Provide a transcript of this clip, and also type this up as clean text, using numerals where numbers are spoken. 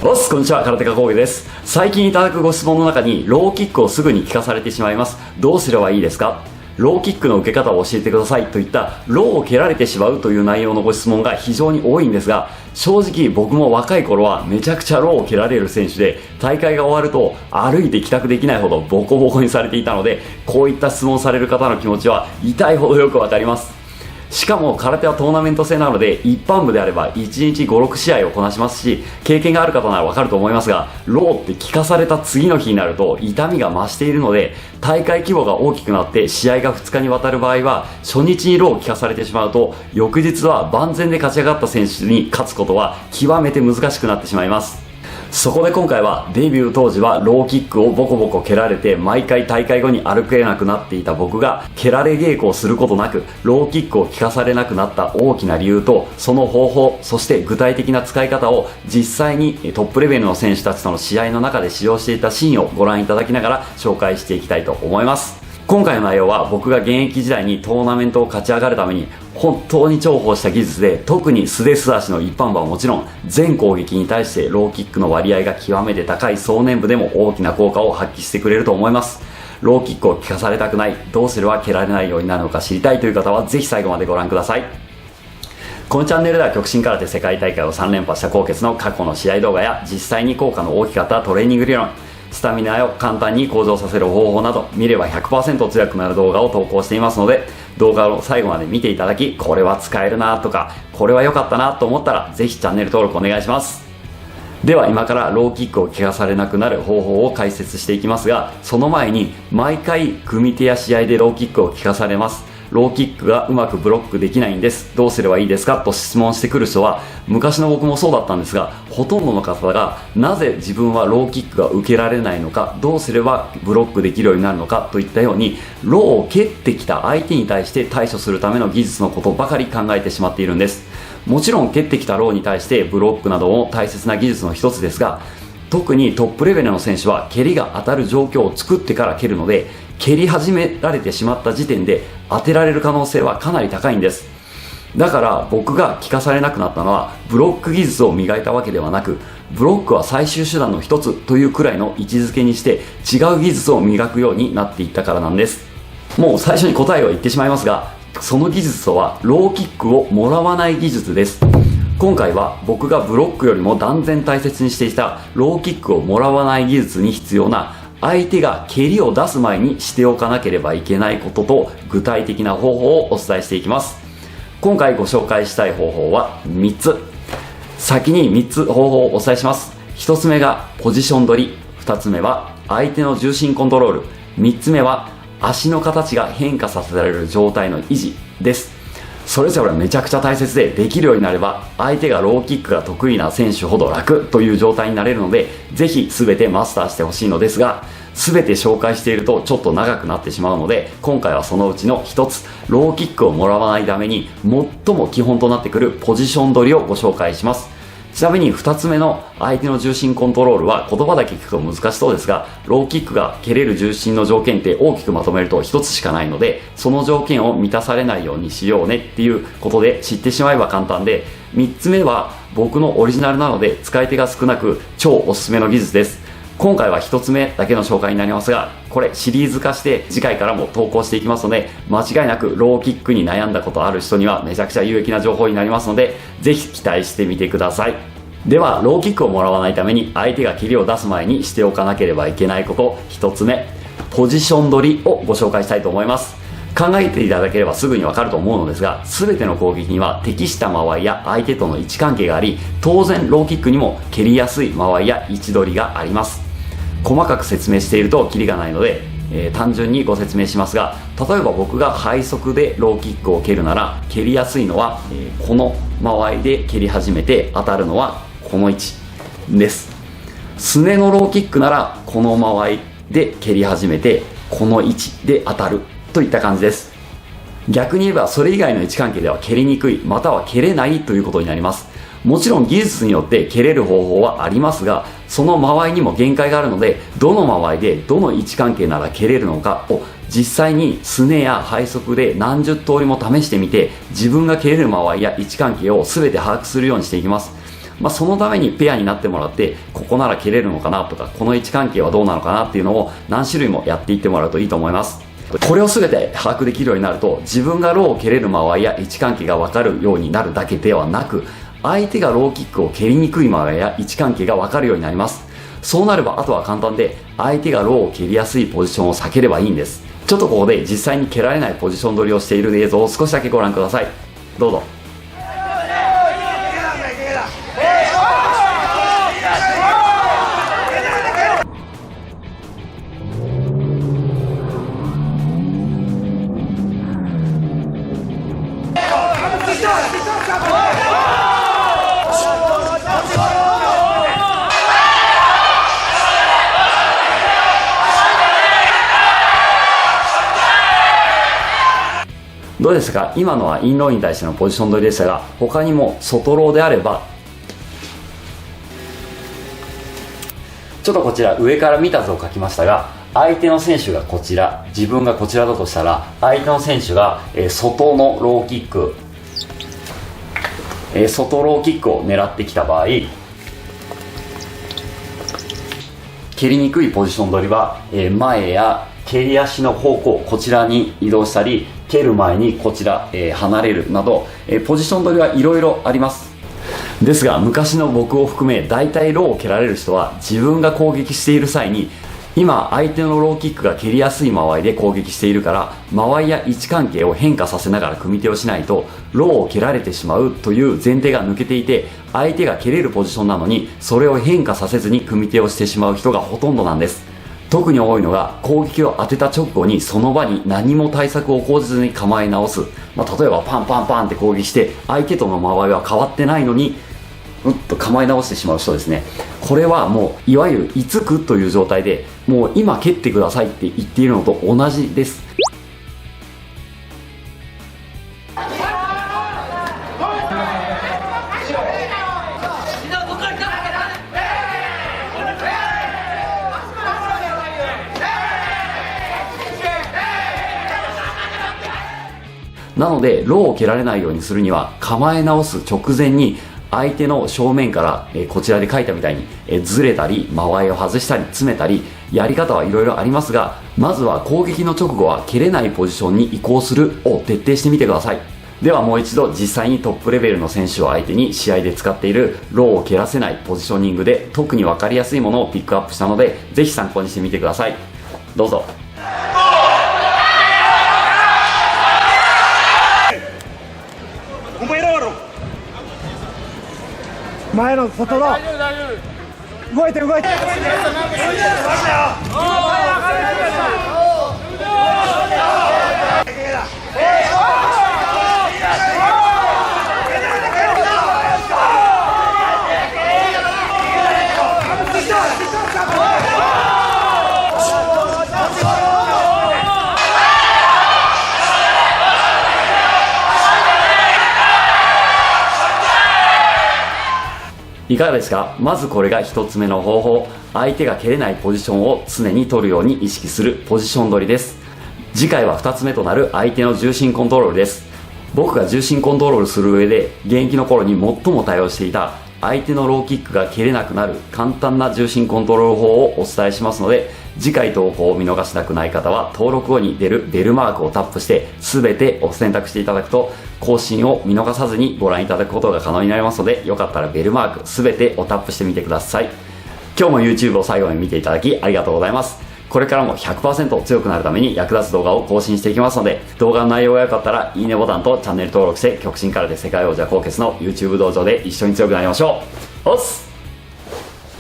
こんにちは、空手家工芸です。最近いただくご質問の中に、ローキックをすぐに効かされてしまいます。どうすればいいですか？ローキックの受け方を教えてくださいといったローを蹴られてしまうという内容のご質問が非常に多いんですが、正直僕も若い頃はめちゃくちゃローを蹴られる選手で、大会が終わると歩いて帰宅できないほどボコボコにされていたので、こういった質問される方の気持ちは痛いほどよくわかります。しかも空手はトーナメント制なので、一般部であれば1日 5,6 試合をこなしますし、経験がある方ならわかると思いますが、ローって効かされた次の日になると痛みが増しているので、大会規模が大きくなって試合が2日にわたる場合は、初日にローを効かされてしまうと、翌日は万全で勝ち上がった選手に勝つことは極めて難しくなってしまいます。そこで今回はデビュー当時はローキックをボコボコ蹴られて毎回大会後に歩けなくなっていた僕が蹴られ稽古をすることなくローキックを効かされなくなった大きな理由とその方法、そして具体的な使い方を実際にトップレベルの選手たちとの試合の中で使用していたシーンをご覧いただきながら紹介していきたいと思います。今回の内容は僕が現役時代にトーナメントを勝ち上がるために本当に重宝した技術で、特に素手素足の一般馬はもちろん全攻撃に対してローキックの割合が極めて高い壮年部でも大きな効果を発揮してくれると思います。ローキックを効かされたくない、どうすれば蹴られないようになるのか知りたいという方はぜひ最後までご覧ください。このチャンネルでは極真空手世界大会を3連覇した高傑の過去の試合動画や実際に効果の大きかったトレーニング理論、スタミナを簡単に向上させる方法など、見れば 100% 強くなる動画を投稿していますので、動画を最後まで見ていただき、これは使えるなとかこれは良かったなと思ったらぜひチャンネル登録お願いします。では今からローキックを効かされなくなる方法を解説していきますが、その前に毎回組手や試合でローキックを効かされます、ローキックがうまくブロックできないんです、どうすればいいですかと質問してくる人は、昔の僕もそうだったんですが、ほとんどの方がなぜ自分はローキックが受けられないのか、どうすればブロックできるようになるのかといったように、ローを蹴ってきた相手に対して対処するための技術のことばかり考えてしまっているんです。もちろん蹴ってきたローに対してブロックなども大切な技術の一つですが、特にトップレベルの選手は蹴りが当たる状況を作ってから蹴るので、蹴り始められてしまった時点で当てられる可能性はかなり高いんです。だから僕が効かされなくなったのは、ブロック技術を磨いたわけではなく、ブロックは最終手段の一つというくらいの位置づけにして違う技術を磨くようになっていったからなんです。もう最初に答えを言ってしまいますが、その技術とはローキックをもらわない技術です。今回は僕がブロックよりも断然大切にしていたローキックをもらわない技術に必要な、相手が蹴りを出す前にしておかなければいけないことと具体的な方法をお伝えしていきます。今回ご紹介したい方法は3つ。先に3つ方法をお伝えします。1つ目がポジション取り、2つ目は相手の重心コントロール、3つ目は足の形が変化させられる状態の維持です。それぞれめちゃくちゃ大切で、できるようになれば相手がローキックが得意な選手ほど楽という状態になれるので、ぜひ全てマスターしてほしいのですが、全て紹介しているとちょっと長くなってしまうので、今回はそのうちの1つ、ローキックをもらわないために最も基本となってくるポジション取りをご紹介します。ちなみに2つ目の相手の重心コントロールは言葉だけ聞くと難しそうですが、ローキックが蹴れる重心の条件って大きくまとめると1つしかないので、その条件を満たされないようにしようねっていうことで知ってしまえば簡単で、3つ目は僕のオリジナルなので使い手が少なく超おすすめの技術です。今回は1つ目だけの紹介になりますが、これシリーズ化して次回からも投稿していきますので、間違いなくローキックに悩んだことある人にはめちゃくちゃ有益な情報になりますので、ぜひ期待してみてください。ではローキックをもらわないために相手が蹴りを出す前にしておかなければいけないこと1つ目、ポジション取りをご紹介したいと思います。考えていただければすぐにわかると思うのですが、全ての攻撃には適した間合いや相手との位置関係があり、当然ローキックにも蹴りやすい間合いや位置取りがあります。細かく説明しているとキリがないので、単純にご説明しますが、例えば僕が背側でローキックを蹴るなら、蹴りやすいのは、この間合いで蹴り始めて当たるのはこの位置です。すねのローキックならこの間合いで蹴り始めてこの位置で当たるといった感じです。逆に言えばそれ以外の位置関係では蹴りにくい、または蹴れないということになります。もちろん技術によって蹴れる方法はありますが、その間合いにも限界があるので、どの間合いでどの位置関係なら蹴れるのかを実際にすねや背側で何十通りも試してみて、自分が蹴れる間合いや位置関係を全て把握するようにしていきます。そのためにペアになってもらって、ここなら蹴れるのかなとか、この位置関係はどうなのかなっていうのを何種類もやっていってもらうといいと思います。これを全て把握できるようになると、自分がローを蹴れる間合いや位置関係が分かるようになるだけではなく、相手がローキックを蹴りにくい間合いや位置関係が分かるようになります。そうなればあとは簡単で、相手がローを蹴りやすいポジションを避ければいいんです。ちょっとここで実際に蹴られないポジション取りをしている映像を少しだけご覧ください。どうぞ。どうですか？今のはインローに対してのポジション取りでしたが、他にも外ローであれば、ちょっとこちら上から見た図を描きましたが、相手の選手がこちら、自分がこちらだとしたら、相手の選手が外のローキック、外ローキックを狙ってきた場合、蹴りにくいポジション取りは、前や蹴り足の方向、こちらに移動したり、蹴る前にこちら、離れるなど、ポジション取りはいろいろあります。ですが、昔の僕を含め大体ローを蹴られる人は、自分が攻撃している際に、今相手のローキックが蹴りやすい間合いで攻撃しているから、間合いや位置関係を変化させながら組み手をしないとローを蹴られてしまうという前提が抜けていて、相手が蹴れるポジションなのにそれを変化させずに組み手をしてしまう人がほとんどなんです。特に多いのが、攻撃を当てた直後にその場に何も対策を講じずに構え直す、例えばパンパンパンって攻撃して相手との間合いは変わってないのにと構え直してしまう人ですね。これはもういわゆるいつくという状態で、もう今蹴ってくださいって言っているのと同じです。なのでローを蹴られないようにするには、構え直す直前に相手の正面から、こちらで書いたみたいに、ずれたり間合いを外したり詰めたり、やり方はいろいろありますが、まずは攻撃の直後は蹴れないポジションに移行するを徹底してみてください。ではもう一度実際にトップレベルの選手を相手に試合で使っているローを蹴らせないポジショニングで特に分かりやすいものをピックアップしたので、ぜひ参考にしてみてください。どうぞ。前の外の動いていかがですか？まずこれが一つ目の方法。相手が蹴れないポジションを常に取るように意識するポジション取りです。次回は二つ目となる相手の重心コントロールです。僕が重心コントロールする上で現役の頃に最も対応していた相手のローキックが蹴れなくなる簡単な重心コントロール法をお伝えしますので、次回投稿を見逃したくない方は登録後に出るベルマークをタップして全てを選択していただくと、更新を見逃さずにご覧いただくことが可能になりますので、よかったらベルマーク全てをタップしてみてください。今日も YouTube を最後まで見ていただきありがとうございます。これからも 100% 強くなるために役立つ動画を更新していきますので、動画の内容が良かったらいいねボタンとチャンネル登録して、極真空手世界王者コーケスの YouTube 道場で一緒に強くなりましょう。おっす。